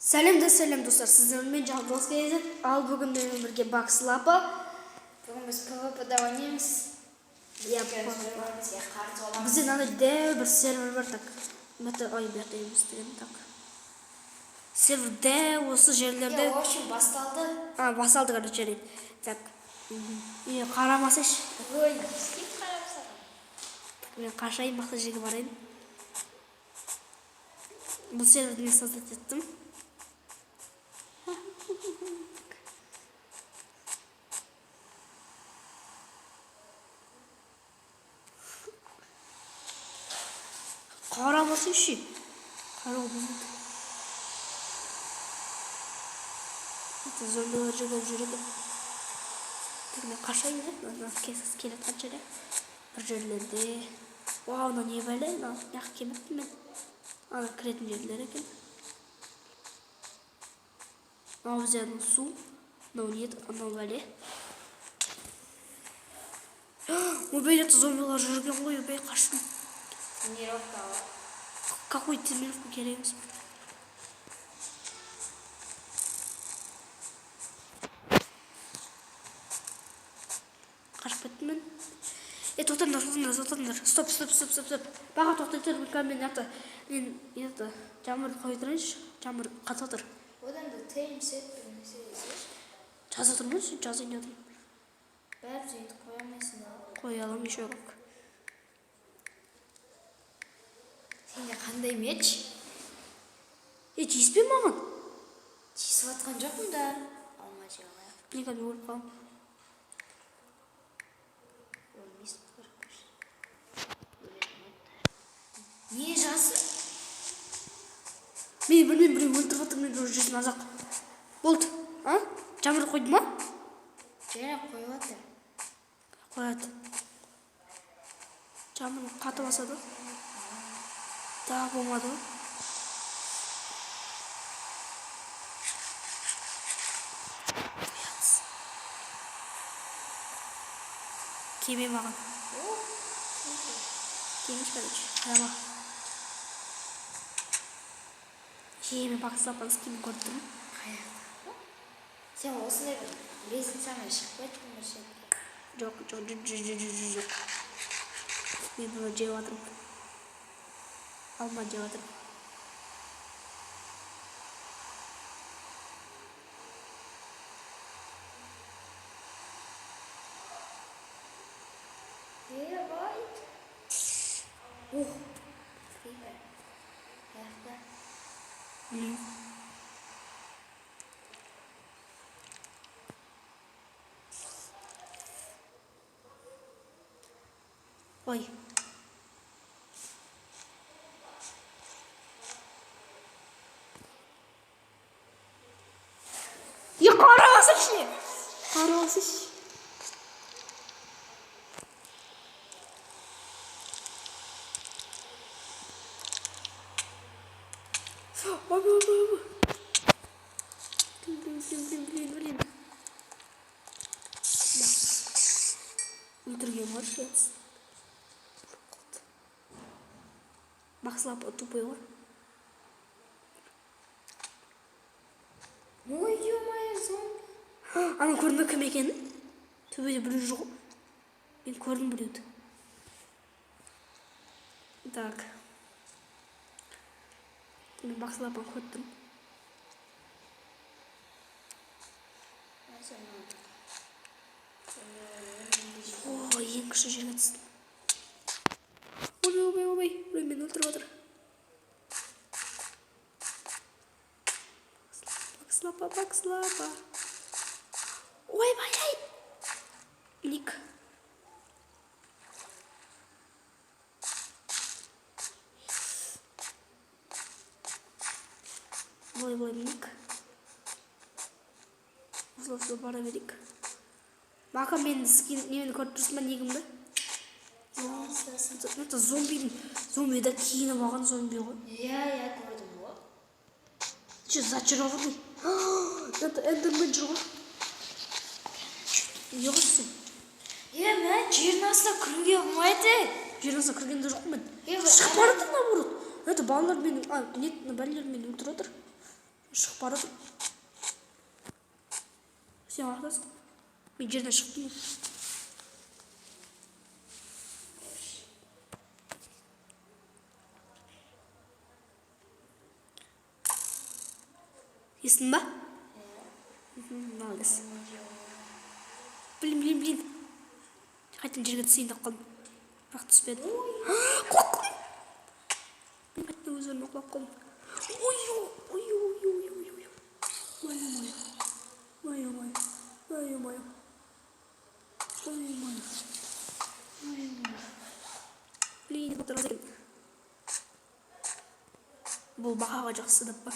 Сәлем достар, сіздермен Жандос келеді. Ал бүгін менің бірге Бакслапа. Бүгін біз PvP-да ойнаймыз. Бізде мынандай дәу бір сервер бар, так. Бердейміз деген, так. Сервер дәу осы жерлерде. В общем, басталды. Басталды, короче, так. Қарамасайш. Ой, кім қарамаса? Мен қашайын, бақсы жерге барайын. Бұл серверді мен создать еттім. Қарамасын ше. Қарау болмайды. Зомбилар жүгіп жүреді. Мен қашайын деп, келе қаншаға. Бір жерлерде. Мына не бәле, яқ кеміпті мен. Ана кіретін жерлер екен. Бізден су. Нет, анау бәле. Бәлетті зомбилар жүрген ғой, бәй қашын. Тренировка. Какой тренировку кереміз? Қашып кеттім. Тоқтаңдар. Стоп. Баға тоқтайтыр, мен жамырды қойып тұрайыншы. Жамыр қатып отыр. Одан да тайм сет бір нәрсе десеш. Жаза тұрмын, сен жазайын жатырмын. Бәрі жүйді қоямайсың да. Қой алам, еш жоқ. Сенде қандай меч? Тиіспе маған? Тиісіп атқан жоқпын да. Алма жей алайық. Неге мен өліп қалам? Өлмейсің қорқыш. Не жасы? Мен білмеймін, өлтіріп отыр, мен уже жесін азақ. Болды, жамырды қойды ма? Және қойып отыр. Қояды. Жамырды қатып басады. Daha болмады. Кеме маған. Кемеш, короче. Қарама. Мен Бакслапаны скин көріп тұрмын. Қаяқта? Сен осындай бір лезін саңа шықпайтын бір шетке. Жоқ. Мен бұны жеп атырмын. Алма жеп атырмын. Бай. Фрипер. Қаяқта? Ой. Қарасыш. Ой. Блин. Өлтірген бар шец. Бакслапа тупой ғой. Ой, ё-моё, зомби. Ана көрдің кім екенін? Төбеде біреу жоқ. Мен көрдім біреуді. Так. Мен Бакслапаны қойттым. Ең күшті жерге түстім. Ой, мен өлтіріп отыр. Бакслапа. Ой, бай. Ник. Ой, ник. Осылы бара берейік. Бақа мен немені көріп тұрсын ба негімді? Это зомбиді киініп алған зомби ғой. Я көрдім ғой. Че, зачарованный? Это эндермен жүр ғой. Не қойсын? Мен жерін астына кіруге болмайды. Жерін астына кіргенде жоқ мен. Шығып Шығып барады наоборот. Это балалар мені, бәлелер мені өлтіріп отыр. Шығып барады. Сен ақтасың. Мен жерден шықтым. Естің ба? Молодец. Блин. Қайтадан жерге түсейін деп қалдым. Бірақ түспеді. Құлап қалдым. Мен қайтадан өз орныма құлап қалдым. Блин, отырғыз екен. Бұл бақаға жақсы деп па.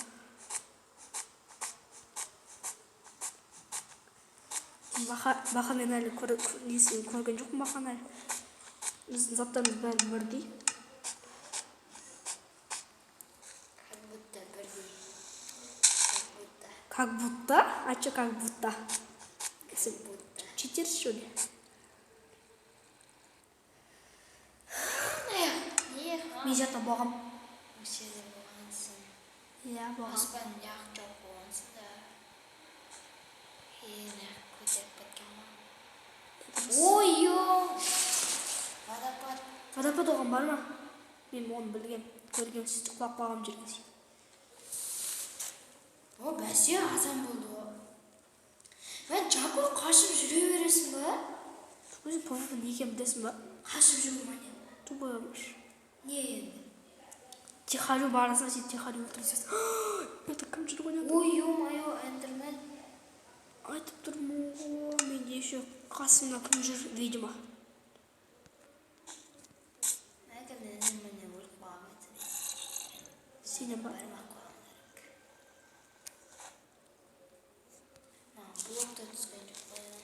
Бақа мен әлі көрген жоқпын бақаны әлі. Біздің заттарымыз бәрі бірдей. Как будто? А что как будто? Читер, что ли? Мен жата болғам. Иә, болғам. Аспан яқ жоқ болғансың да. Көтеріп кеткен ма? Ой-ой! Водопад. Водопад оған бар ма? Мен оны білгем. Көрген сізді құлап қалғам жерге дейін. О, бәсе азан болды ғой. Мен Жако қашып жүре бересің ба? Өзің папа не екенін білесің ба? Қашып жүру ма не? Тупой өмір. Не енді? Тихарю барасың, сен Тихарю өлтіресің. Это кім жүр ғой? Ой-ой-ой, эндермен. Айтып тұрмын ғой, менде еще қасымда кім жүр, видимо. Әкім эндерменнен өліп қалған айтсын. Сенен ба? Блокта түскен жоқ қойған.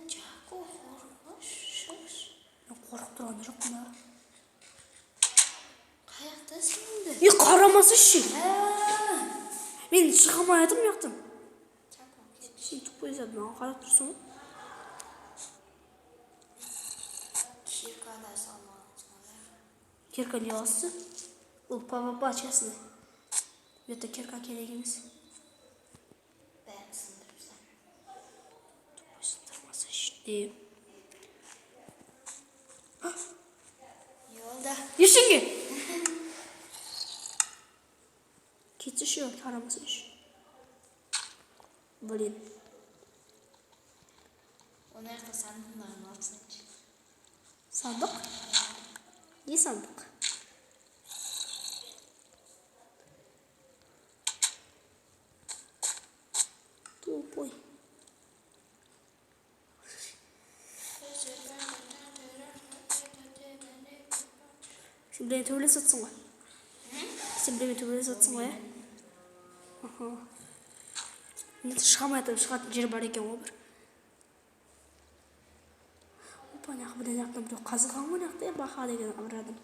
Жако қорқыш. Мен қорқып тұрған жоқпын да. Қаяқтасың енді? Қарамасы ше. Мен шыға алмай жатырмын яқтан. Сен тупой зат, маған қарап тұрсың ғой. Кирка да салмағансың. Кирка не аласы? Бұл PvP честно. Это кирка керек емес. Бәрін сындырыпсың. Тупой сындырмасы іште. Yolda. Ешінге! Кетсі ше, қарамасы еш. Блин. Оны яқта сандықтарын алсыншы. Сандық? Не сандық? Тупой. Сен біреуін төбелес отсың ғой? Сен біреуін төбелес отсың ғой, ә? Мен шығамайтын шығатын жер бар екен ғой бір. Опа, нақ бірден жақтан біреу қазылған ғой нақты, бақа деген бір адам.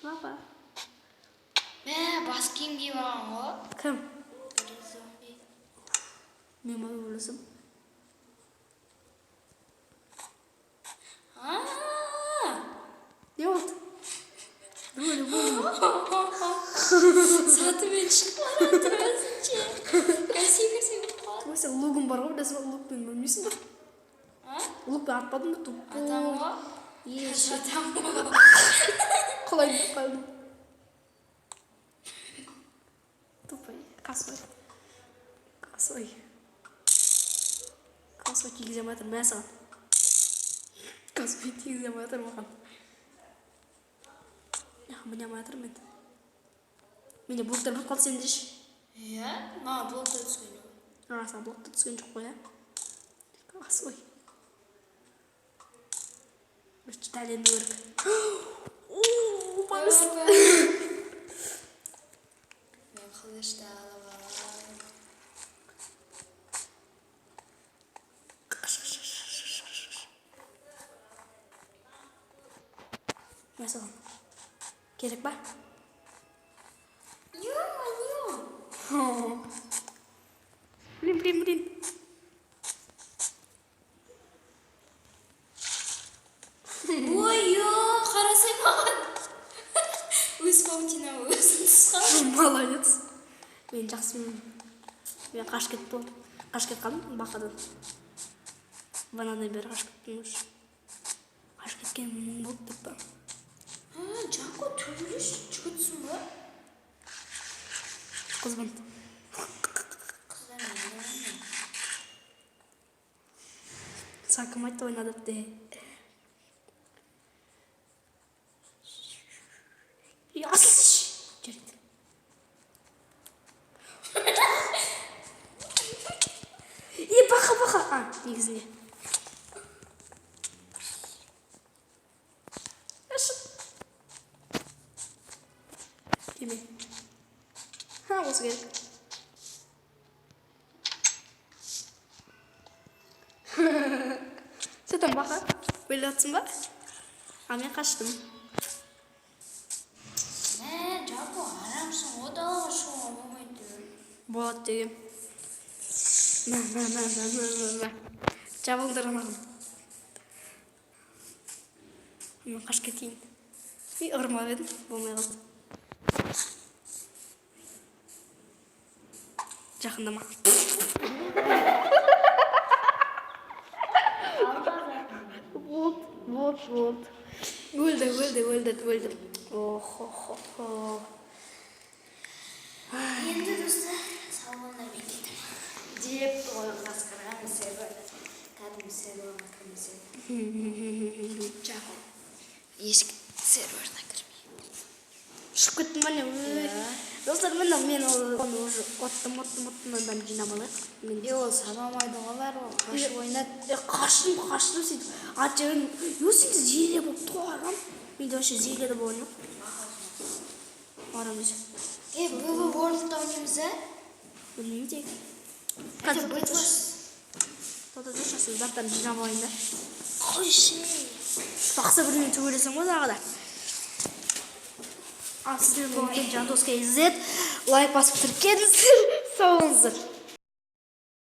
Папа. Бас киім киіп алған ғой. Кім? Бір зомби. Мен ма ойласам? Не болды? Не болды? Сатымен шығып барады өзінше. Кәсе Ой, сен лугым бар ғой, дәсі лукпен бөлмейсің ба? Лукпен атпадың ба? Адам ғой? Еш. Адам ғой? Қалай қалдым? Тупой. Косой. Косой. Косой тигізем атыр мә саған. Косой тигізем атыр маған. Міне матыр мен. Менде блоктар болып қалды сенде ше. Иә? Маған блокта түскен жоқ. Саған блокта түскен жоқ қой, ә? Косой. Бір дәлелді көрік. Маңыз. Мен қылышты алып алам. Мен саған. Керек ба? Ё-моё! Блин. Ой-ё, қарасай маған. Өз паутинамы өзім тысқан. Молодец. Мен жақсымын. Мен қашып қалдым бақадан. Банадан бері қашып кеттім уже. Қашып кеткен мұң болды деп па. Жако төбелес жүгітсің ба? Қызбын. Қыздар мен. Сакым айтты ойнады де. Ясыш. Жүреді. Бақа. Негізінде. Деме. Осы керек. Сен бақа. Ойлатсың ба? Мен қаштым. Жако арамсың, одағы шуға болмайды. Болады деген. Жабылдыр анағым. Мен қаш кетейін. Ұрмап едім, болмай қалды. Жақындама. Вот. Өлді. Охо. Енді достар, сау болыңдар мен кетем. Деп қойғыз кірмесе böyle. Кәдімгі серверға кірмесе. Жако, ешкі серверға кірмей. Шығып кеттім бәне. Достар, мен оны уже оттым бәлі жинап алайық. Ол санамайды олар ол қашып ойнады. Қаштым сөйтіп. Ат жерін, сенде зейле болып туарам. Менде вообще зейле де болған жоқ. Арам десе. Бұл World'да ойнаймыз, Білмеймін тек. Қазір бұйтылас. Тода дұршасы заттарын жинап алайын да. Қойшы. Бақса бірмен төбелесің ғой дағы да. Сіздер болған жан дос кейзет. Лайк басып түркеніздер. Сау болыңыздар.